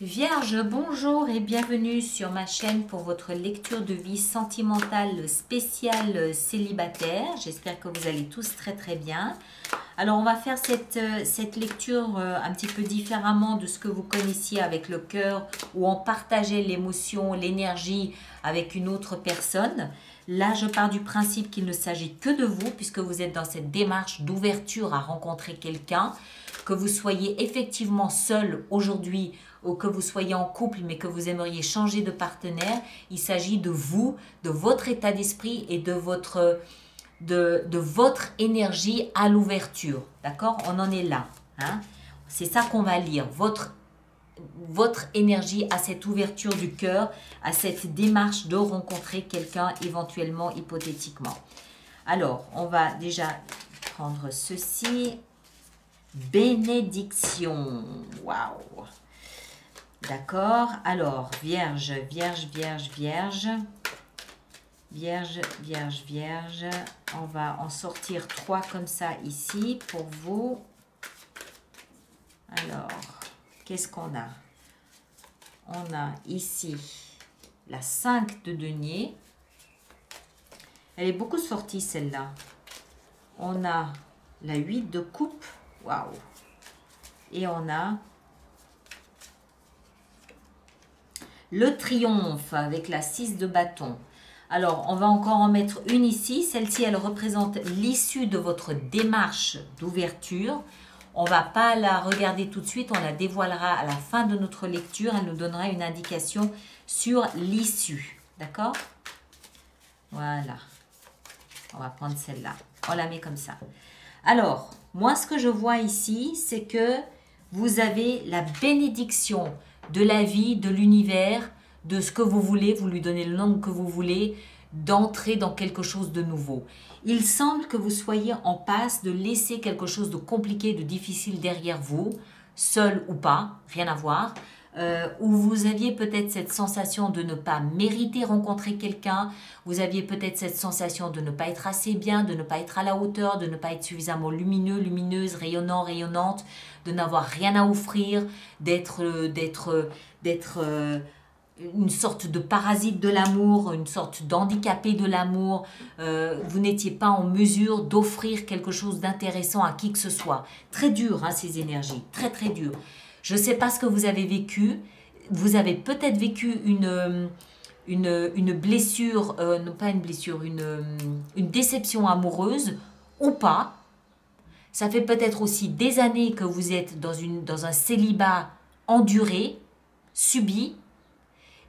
Vierge, bonjour et bienvenue sur ma chaîne pour votre lecture de vie sentimentale spéciale célibataire. J'espère que vous allez tous très bien. Alors on va faire cette lecture un petit peu différemment de ce que vous connaissiez avec le cœur où on partageait l'émotion, l'énergie avec une autre personne. Là, je pars du principe qu'il ne s'agit que de vous puisque vous êtes dans cette démarche d'ouverture à rencontrer quelqu'un. Que vous soyez effectivement seul aujourd'hui ou que vous soyez en couple mais que vous aimeriez changer de partenaire, il s'agit de vous, de votre état d'esprit et de votre énergie à l'ouverture. D'accord? On en est là. Hein? C'est ça qu'on va lire. Votre énergie à cette ouverture du cœur, à cette démarche de rencontrer quelqu'un éventuellement, hypothétiquement. Alors, on va déjà prendre ceci. Bénédiction. Waouh. D'accord. Alors, Vierge, Vierge, Vierge, Vierge. Vierge, Vierge, Vierge. On va en sortir 3 comme ça ici pour vous. Alors, qu'est-ce qu'on a? On a ici la 5 de denier. Elle est beaucoup sortie celle-là. On a la 8 de coupe. Waouh! Et on a le triomphe avec la 6 de bâton. Alors, on va encore en mettre une ici. Celle-ci, elle représente l'issue de votre démarche d'ouverture. On ne va pas la regarder tout de suite. On la dévoilera à la fin de notre lecture. Elle nous donnera une indication sur l'issue. D'accord? Voilà. On va prendre celle-là. On la met comme ça. Alors, moi, ce que je vois ici, c'est que vous avez la bénédiction de la vie, de l'univers, de ce que vous voulez, vous lui donnez le nom que vous voulez, d'entrer dans quelque chose de nouveau. Il semble que vous soyez en passe de laisser quelque chose de compliqué, de difficile derrière vous, seul ou pas, rien à voir, où vous aviez peut-être cette sensation de ne pas mériter rencontrer quelqu'un, vous aviez peut-être cette sensation de ne pas être assez bien, de ne pas être à la hauteur, de ne pas être suffisamment lumineux, lumineuse, rayonnant, rayonnante, de n'avoir rien à offrir, d'être une sorte de parasite de l'amour, une sorte d'handicapé de l'amour. Vous n'étiez pas en mesure d'offrir quelque chose d'intéressant à qui que ce soit. Très dur, hein, ces énergies, très dur. Je ne sais pas ce que vous avez vécu. Vous avez peut-être vécu une blessure, non pas une blessure, une déception amoureuse ou pas. Ça fait peut-être aussi des années que vous êtes dans un célibat enduré, subi.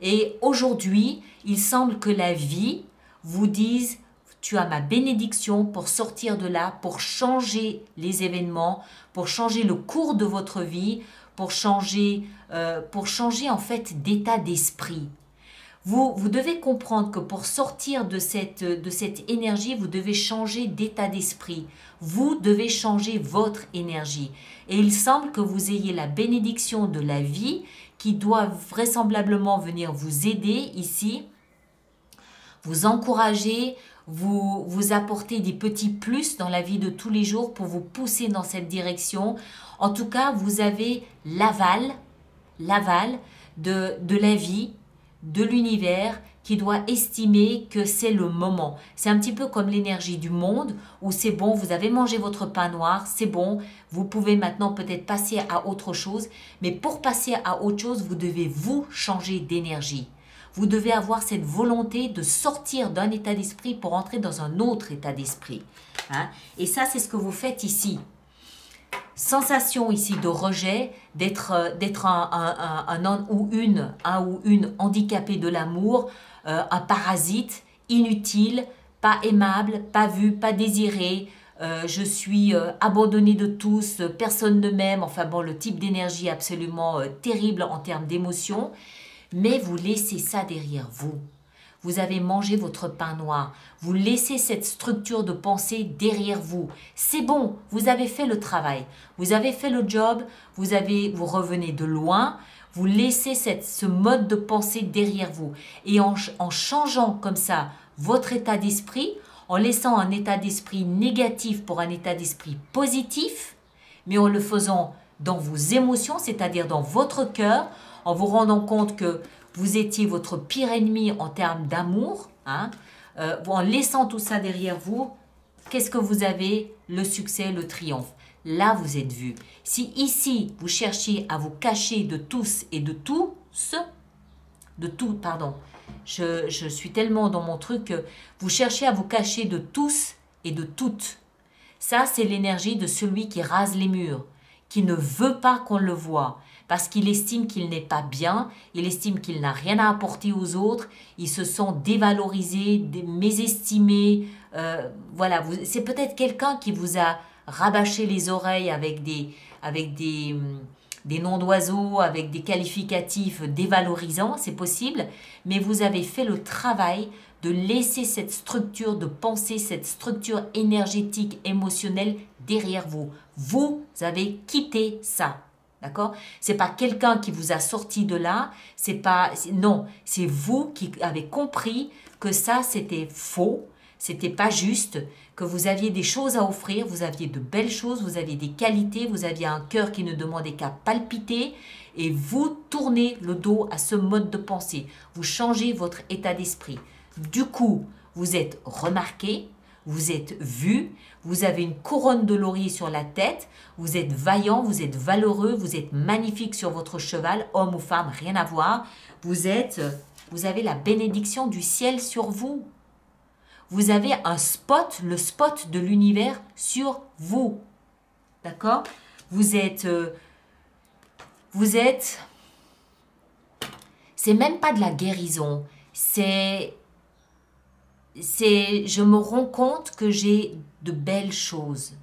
Et aujourd'hui, il semble que la vie vous dise « Tu as ma bénédiction pour sortir de là, pour changer les événements, pour changer le cours de votre vie, pour changer en fait d'état d'esprit. » Vous devez comprendre que pour sortir de cette énergie, vous devez changer d'état d'esprit. Vous devez changer votre énergie. Et il semble que vous ayez la bénédiction de la vie qui doit vraisemblablement venir vous aider ici, vous encourager, vous apporter des petits plus dans la vie de tous les jours pour vous pousser dans cette direction. En tout cas, vous avez l'aval de la vie, de l'univers qui doit estimer que c'est le moment. C'est un petit peu comme l'énergie du monde où c'est bon, vous avez mangé votre pain noir, c'est bon, vous pouvez maintenant peut-être passer à autre chose. Mais pour passer à autre chose, vous devez vous changer d'énergie. Vous devez avoir cette volonté de sortir d'un état d'esprit pour entrer dans un autre état d'esprit. Hein? Et ça, c'est ce que vous faites ici. Sensation ici de rejet, d'être un ou une handicapé de l'amour, un parasite, inutile, pas aimable, pas vu, pas désiré, je suis abandonné de tous, personne ne m'aime, enfin bon, le type d'énergie absolument terrible en termes d'émotion, mais vous laissez ça derrière vous. Vous avez mangé votre pain noir. Vous laissez cette structure de pensée derrière vous. C'est bon, vous avez fait le travail. Vous avez fait le job, vous revenez de loin. Vous laissez ce mode de pensée derrière vous. Et en changeant comme ça votre état d'esprit, en laissant un état d'esprit négatif pour un état d'esprit positif, mais en le faisant dans vos émotions, c'est-à-dire dans votre cœur, en vous rendant compte que vous étiez votre pire ennemi en termes d'amour, hein, en laissant tout ça derrière vous, qu'est-ce que vous avez? Le succès, le triomphe. Là, vous êtes vu. Si ici, vous cherchiez à vous cacher de tous et de tous, pardon, je suis tellement dans mon truc que vous cherchez à vous cacher de tous et de toutes. Ça, c'est l'énergie de celui qui rase les murs, qui ne veut pas qu'on le voie, parce qu'il estime qu'il n'est pas bien, il estime qu'il n'a rien à apporter aux autres, il se sent dévalorisé, mésestimé. Voilà, c'est peut-être quelqu'un qui vous a rabâché les oreilles avec des noms d'oiseaux, avec des qualificatifs dévalorisants, c'est possible, mais vous avez fait le travail de laisser cette structure de pensée, cette structure énergétique, émotionnelle derrière vous. Vous avez quitté ça. D'accord? C'est pas quelqu'un qui vous a sorti de là, non, c'est vous qui avez compris que ça c'était faux, c'était pas juste, que vous aviez des choses à offrir, vous aviez de belles choses, vous aviez des qualités, vous aviez un cœur qui ne demandait qu'à palpiter et vous tournez le dos à ce mode de pensée. Vous changez votre état d'esprit. Du coup, vous êtes remarqué, vous êtes vu, vous avez une couronne de laurier sur la tête, vous êtes vaillant, vous êtes valeureux, vous êtes magnifique sur votre cheval, homme ou femme, rien à voir. Vous avez la bénédiction du ciel sur vous. Vous avez un spot, le spot de l'univers sur vous. D'accord? C'est même pas de la guérison, je me rends compte que j'ai de belles choses.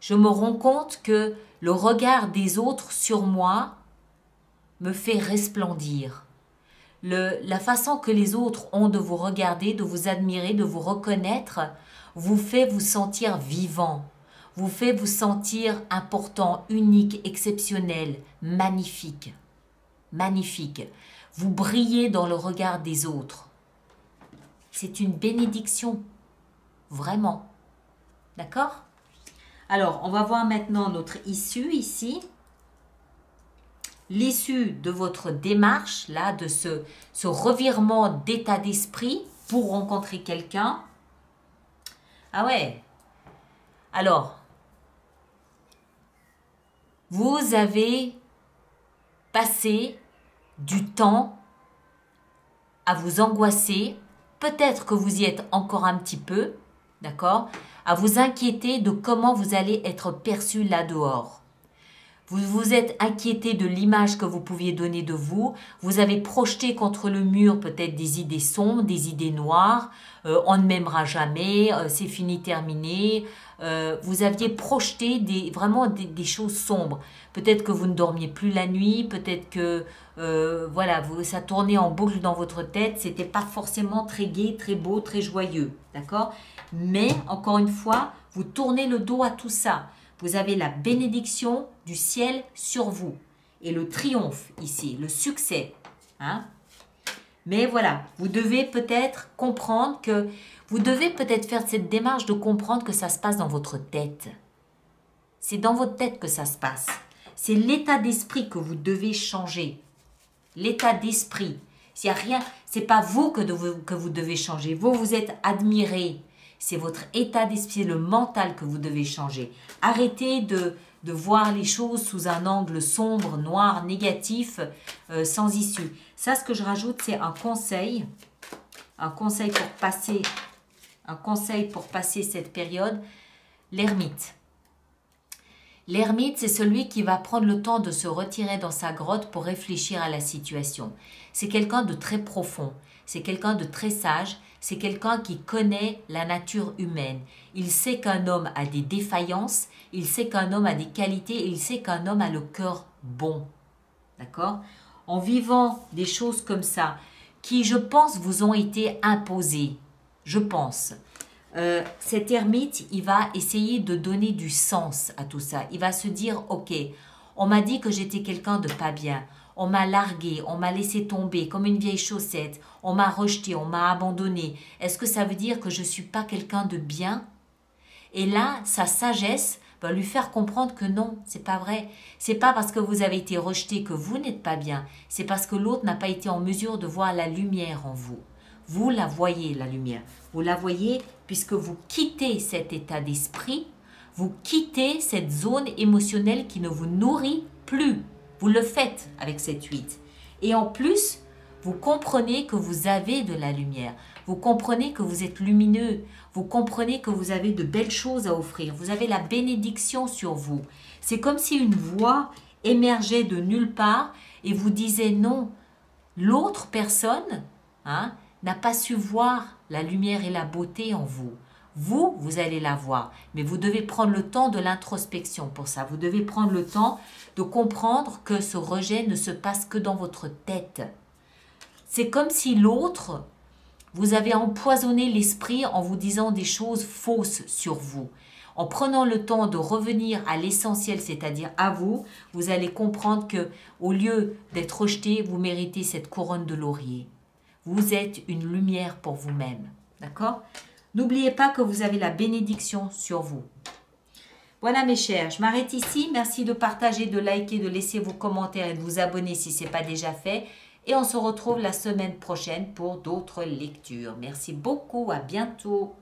Je me rends compte que le regard des autres sur moi me fait resplendir. La façon que les autres ont de vous regarder, de vous admirer, de vous reconnaître, vous fait vous sentir vivant, vous fait vous sentir important, unique, exceptionnel, magnifique. Magnifique. Vous brillez dans le regard des autres. C'est une bénédiction, vraiment. D'accord? Alors, on va voir maintenant notre issue ici. L'issue de votre démarche, là, de ce revirement d'état d'esprit pour rencontrer quelqu'un. Ah ouais. Alors, vous avez passé du temps à vous angoisser. Peut-être que vous y êtes encore un petit peu, d'accord? À vous inquiéter de comment vous allez être perçu là dehors. Vous vous êtes inquiété de l'image que vous pouviez donner de vous. Vous avez projeté contre le mur peut-être des idées sombres, des idées noires. On ne m'aimera jamais, c'est fini, terminé. Vous aviez projeté vraiment des choses sombres. Peut-être que vous ne dormiez plus la nuit, peut-être que voilà, ça tournait en boucle dans votre tête. C'était pas forcément très gai, très beau, très joyeux, d'accord? Mais encore une fois, vous tournez le dos à tout ça. Vous avez la bénédiction du ciel sur vous et le triomphe ici, le succès, hein? Mais voilà, vous devez peut-être comprendre que vous devez peut-être faire cette démarche de comprendre que ça se passe dans votre tête. C'est dans votre tête que ça se passe. C'est l'état d'esprit que vous devez changer. L'état d'esprit. S'il n'y a rien, c'est pas vous que vous devez changer. Vous êtes admiré. C'est votre état d'esprit, le mental que vous devez changer. Arrêtez de voir les choses sous un angle sombre, noir, négatif, sans issue. Ça, ce que je rajoute, c'est un conseil pour passer cette période. L'ermite. L'ermite, c'est celui qui va prendre le temps de se retirer dans sa grotte pour réfléchir à la situation. C'est quelqu'un de très profond, c'est quelqu'un de très sage, c'est quelqu'un qui connaît la nature humaine. Il sait qu'un homme a des défaillances, il sait qu'un homme a des qualités et il sait qu'un homme a le cœur bon. D'accord? En vivant des choses comme ça, qui, je pense, vous ont été imposées, je pense. Cet ermite, il va essayer de donner du sens à tout ça. Il va se dire, ok, on m'a dit que j'étais quelqu'un de pas bien. On m'a largué, on m'a laissé tomber comme une vieille chaussette. On m'a rejeté, on m'a abandonné. Est-ce que ça veut dire que je ne suis pas quelqu'un de bien? Et là, sa sagesse ben, lui faire comprendre que non, c'est pas vrai. C'est pas parce que vous avez été rejeté que vous n'êtes pas bien. C'est parce que l'autre n'a pas été en mesure de voir la lumière en vous. Vous la voyez, la lumière. Vous la voyez puisque vous quittez cet état d'esprit, vous quittez cette zone émotionnelle qui ne vous nourrit plus. Vous le faites avec cette 8. Et en plus, vous comprenez que vous avez de la lumière. Vous comprenez que vous êtes lumineux. Vous comprenez que vous avez de belles choses à offrir. Vous avez la bénédiction sur vous. C'est comme si une voix émergeait de nulle part et vous disait non. L'autre personne n'a pas su voir la lumière et la beauté en vous. Vous, vous allez la voir. Mais vous devez prendre le temps de l'introspection pour ça. Vous devez prendre le temps de comprendre que ce rejet ne se passe que dans votre tête. C'est comme si l'autre, vous avez empoisonné l'esprit en vous disant des choses fausses sur vous. En prenant le temps de revenir à l'essentiel, c'est-à-dire à vous, vous allez comprendre que au lieu d'être rejeté, vous méritez cette couronne de laurier. Vous êtes une lumière pour vous-même. D'accord ? N'oubliez pas que vous avez la bénédiction sur vous. Voilà mes chers, je m'arrête ici. Merci de partager, de liker, de laisser vos commentaires et de vous abonner si ce n'est pas déjà fait. Et on se retrouve la semaine prochaine pour d'autres lectures. Merci beaucoup, à bientôt.